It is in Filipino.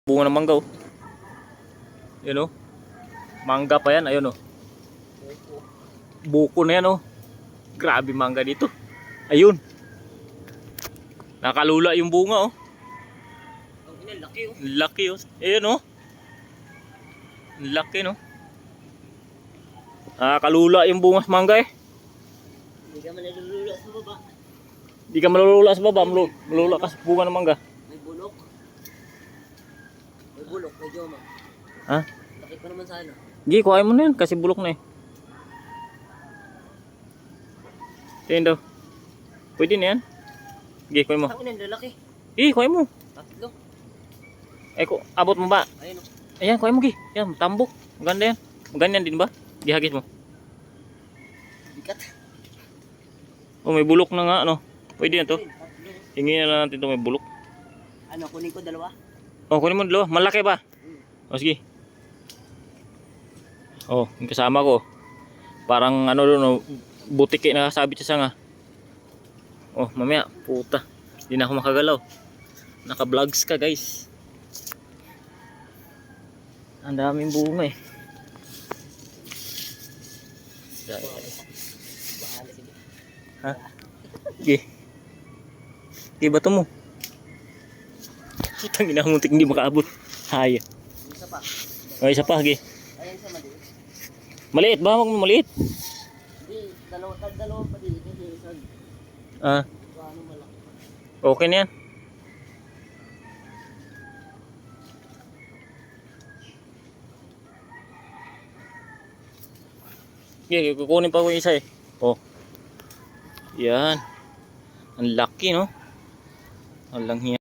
Bunga ng mangga oh. Yun oh. Mangga pa yan, ayun oh. Buko na yan oh. Grabe mangga dito. Ayun. Nakalula yung bunga oh. Laki oh. Laki oh. Ayun oh. Laki no. Nakalula yung bunga sa mangga eh. Hindi ka malulula sa baba. Hindi ka malulula sa baba, malulula ka sa bunga ng mangga. May bulok. May bulok, may joma. Ha? Laki pa naman sana. Gi, kuhain mo na yan kasi bulok na eh. Tingin daw. Pwede na yan. Gi, kuhain mo. Ang ina, lalaki. Gi, kuhain mo. Tatlo. Abot mo ba? Ayun oh. Ayan, kuhain mo Gi. Yan, tambok. Maganda yan. Ganyan din ba? Gi, hagis mo. Bigat. Oh, may bulok na nga ano. Pwede na to. Tatlo. Tingin na natin to may bulok. Ano, kunin ko dalawa? Oh, kunin mo dalawa. Malaki ba? O, sige. Oh, yung kasama ko. Parang ano doon, oh, butiki na sabit sa sanga. Oh, mamaya, puta. Hindi na ako makagalaw. Naka-vlogs ka, guys. Ang daming bunga eh. Bahala sige. Ha? Sige. Sige, bato mo. Tangina mo, muntik hindi makaabot. Haya. Isa pa. O, isa pa, sige. Ayun sa maliit. Maliit ba? Huwag mo maliit. Hindi, dalawa pa din. Kasi isa. Ah, Ano malaki. okay na yan. Sige, kukunin pa ko yung isa eh. Oh. Yan. Ang laki no. Walang hiya.